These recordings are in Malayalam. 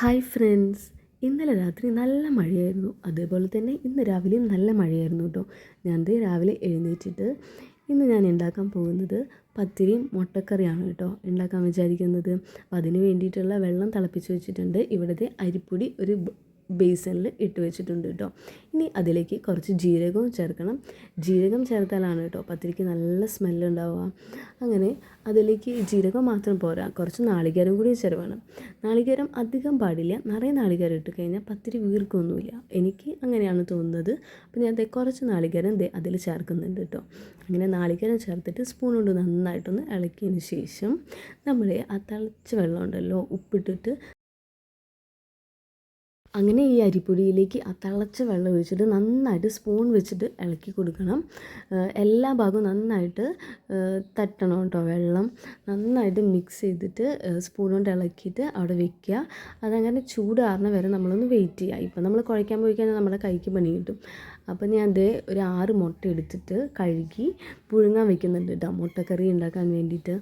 ഹായ് ഫ്രണ്ട്സ്, ഇന്നലെ രാത്രി നല്ല മഴയായിരുന്നു. അതേപോലെ തന്നെ ഇന്ന് രാവിലെയും നല്ല മഴയായിരുന്നു കേട്ടോ. രാവിലെ എഴുന്നേറ്റിട്ട് ഇന്ന് ഞാൻ ഉണ്ടാക്കാൻ പോകുന്നത് പത്തിരിയും മുട്ടക്കറിയാണ് കേട്ടോ ഉണ്ടാക്കാൻ വിചാരിക്കുന്നത്. അപ്പോൾ അതിന് വേണ്ടിയിട്ടുള്ള വെള്ളം തിളപ്പിച്ച് വെച്ചിട്ടുണ്ട്. ഇവിടുത്തെ അരിപ്പൊടി ഒരു ബേസണിൽ ഇട്ട് വെച്ചിട്ടുണ്ട് കേട്ടോ. ഇനി അതിലേക്ക് കുറച്ച് ജീരകവും ചേർക്കണം. ജീരകം ചേർത്താലാണ് കേട്ടോ പത്തിരിക്ക് നല്ല സ്മെല്ലുണ്ടാവുക. അങ്ങനെ അതിലേക്ക് ജീരകം മാത്രം പോരാ, കുറച്ച് നാളികേരം കൂടി ചേർക്കണം. നാളികേരം അധികം പാടില്ല, നിറയെ നാളികേരം ഇട്ട് കഴിഞ്ഞാൽ പത്തിരി വീർക്കൊന്നുമില്ല. എനിക്ക് അങ്ങനെയാണ് തോന്നുന്നത്. അപ്പോൾ ഞാൻ കുറച്ച് നാളികേരം അതിൽ ചേർക്കുന്നുണ്ട് കേട്ടോ. അങ്ങനെ നാളികേരം ചേർത്തിട്ട് സ്പൂൺ കൊണ്ട് നന്നായിട്ടൊന്ന് ഇളക്കിയതിന് ശേഷം നമ്മൾ ആ തിളച്ച വെള്ളം ഉണ്ടല്ലോ, ഉപ്പിട്ടിട്ട് അങ്ങനെ ഈ അരിപ്പൊടിയിലേക്ക് ആ തിളച്ച വെള്ളം ഒഴിച്ചിട്ട് നന്നായിട്ട് സ്പൂൺ വെച്ചിട്ട് ഇളക്കി കൊടുക്കണം. എല്ലാ ഭാഗവും നന്നായിട്ട് തട്ടണം കേട്ടോ. വെള്ളം നന്നായിട്ട് മിക്സ് ചെയ്തിട്ട് സ്പൂൺ കൊണ്ട് ഇളക്കിയിട്ട് അവിടെ വെക്കുക. അതങ്ങനെ ചൂടാറുന്ന വരെ നമ്മളൊന്ന് വെയിറ്റ് ചെയ്യുക. ഇപ്പം നമ്മൾ കുഴയ്ക്കാൻ പോയി കഴിഞ്ഞാൽ നമ്മുടെ കൈക്ക് പണി കിട്ടും. അപ്പം ഞാൻ ഒരു 6 മുട്ട എടുത്തിട്ട് കഴുകി പുഴുങ്ങാൻ വെക്കുന്നുണ്ട് കേട്ടോ, മുട്ടക്കറി ഉണ്ടാക്കാൻ വേണ്ടിയിട്ട്.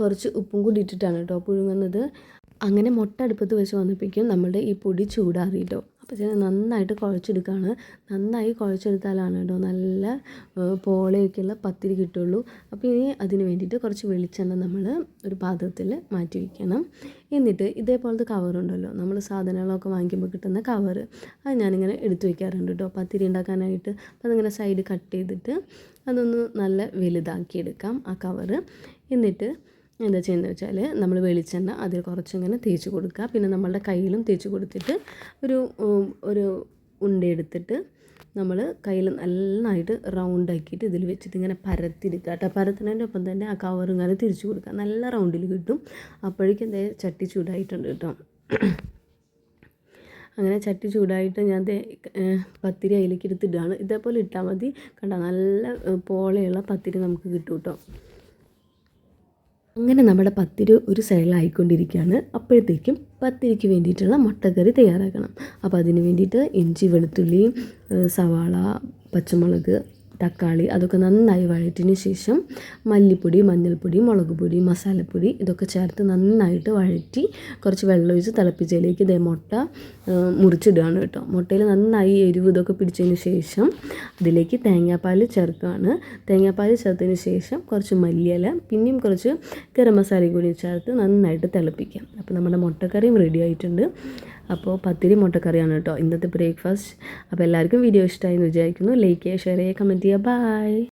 കുറച്ച് ഉപ്പും കൂടി ഇട്ടിട്ടാണ് കേട്ടോ പുഴുങ്ങുന്നത്. അങ്ങനെ മുട്ട അടുപ്പത്ത് വെച്ച് വന്നപ്പോഴേക്കും നമ്മുടെ ഈ പൊടി ചൂടാറി കേട്ടോ. അപ്പോൾ ഞാൻ നന്നായിട്ട് കുഴച്ചെടുക്കുകയാണ്. നന്നായി കുഴച്ചെടുത്താലാണ് കേട്ടോ നല്ല പോളയൊക്കെയുള്ള പത്തിരി കിട്ടുള്ളൂ. അപ്പോൾ ഇനി അതിന് വേണ്ടിയിട്ട് കുറച്ച് വെളിച്ചെണ്ണ നമ്മൾ ഒരു പാത്രത്തിൽ മാറ്റി വയ്ക്കണം. എന്നിട്ട് ഇതേപോലത്തെ കവറുണ്ടല്ലോ, നമ്മൾ സാധനങ്ങളൊക്കെ വാങ്ങിക്കുമ്പോൾ കിട്ടുന്ന കവറ്, അത് ഞാനിങ്ങനെ എടുത്തു വയ്ക്കാറുണ്ട് കേട്ടോ പത്തിരി ഉണ്ടാക്കാനായിട്ട്. അപ്പോൾ അതിങ്ങനെ സൈഡ് കട്ട് ചെയ്തിട്ട് അതൊന്ന് നല്ല വലുതാക്കിയെടുക്കാം ആ കവറ്. എന്നിട്ട് എന്താ ചെയ്യുന്നത് വെച്ചാൽ നമ്മൾ വെളിച്ചെണ്ണ അതിൽ കുറച്ചിങ്ങനെ തേച്ച് കൊടുക്കുക. പിന്നെ നമ്മളുടെ കയ്യിലും തേച്ച് കൊടുത്തിട്ട് ഒരു ഉണ്ടയെടുത്തിട്ട് നമ്മൾ കയ്യിൽ നന്നായിട്ട് റൗണ്ട് ആക്കിയിട്ട് ഇതിൽ വെച്ചിട്ട് ഇങ്ങനെ പരത്തിയെടുക്കുക കേട്ടോ. പരത്തുന്നതിൻ്റെ ഒപ്പം തന്നെ ആ കവർ ഇങ്ങനെ തിരിച്ചു കൊടുക്കുക. നല്ല റൗണ്ടിൽ കിട്ടും. അപ്പോഴേക്കും ചട്ടി ചൂടായിട്ടുണ്ട് കേട്ടോ. അങ്ങനെ ചട്ടി ചൂടായിട്ട് ഞാൻ പത്തിരി അതിലേക്ക് എടുത്തിടുകയാണ്. ഇതേപോലെ ഇട്ടാൽ മതി. കണ്ടോ, നല്ല പോളയുള്ള പത്തിരി നമുക്ക് കിട്ടും കേട്ടോ. അങ്ങനെ നമ്മുടെ പത്തിരി ഒരു സൈഡിലായിക്കൊണ്ടിരിക്കുകയാണ്. അപ്പോഴത്തേക്കും പത്തിരിക്ക് വേണ്ടിയിട്ടുള്ള മുട്ടക്കറി തയ്യാറാക്കണം. അപ്പോൾ അതിന് വേണ്ടിയിട്ട് ഇഞ്ചി, വെളുത്തുള്ളി, സവാള, പച്ചമുളക്, തക്കാളി അതൊക്കെ നന്നായി വഴറ്റിന് ശേഷം മല്ലിപ്പൊടി, മഞ്ഞൾപ്പൊടി, മുളക് പൊടി, മസാലപ്പൊടി ഇതൊക്കെ ചേർത്ത് നന്നായിട്ട് വഴറ്റി കുറച്ച് വെള്ളം ഒഴിച്ച് തിളപ്പിച്ചതിലേക്ക് മുട്ട മുറിച്ചിടുകയാണ് കേട്ടോ. മുട്ടയിൽ നന്നായി എരിവ് ഇതൊക്കെ പിടിച്ചതിന് ശേഷം അതിലേക്ക് തേങ്ങാപ്പാൽ ചേർക്കുകയാണ്. തേങ്ങാപ്പാൽ ചേർത്തതിന് ശേഷം കുറച്ച് മല്ലിയില, പിന്നെയും കുറച്ച് ഗരം മസാലയും കൂടി ചേർത്ത് നന്നായിട്ട് തിളപ്പിക്കാം. അപ്പോൾ നമ്മുടെ മുട്ടക്കറിയും റെഡി ആയിട്ടുണ്ട്. അപ്പോൾ പത്തിരി മുട്ടക്കറിയാണ് കേട്ടോ ഇന്നത്തെ ബ്രേക്ക്ഫാസ്റ്റ്. അപ്പോൾ എല്ലാവർക്കും വീഡിയോ ഇഷ്ടമായി എന്ന് വിചാരിക്കുന്നു. ലൈക്ക് ചെയ്യുക, ഷെയർ ചെയ്യുക, കമൻറ്റ് ചെയ്യുക. ബൈ.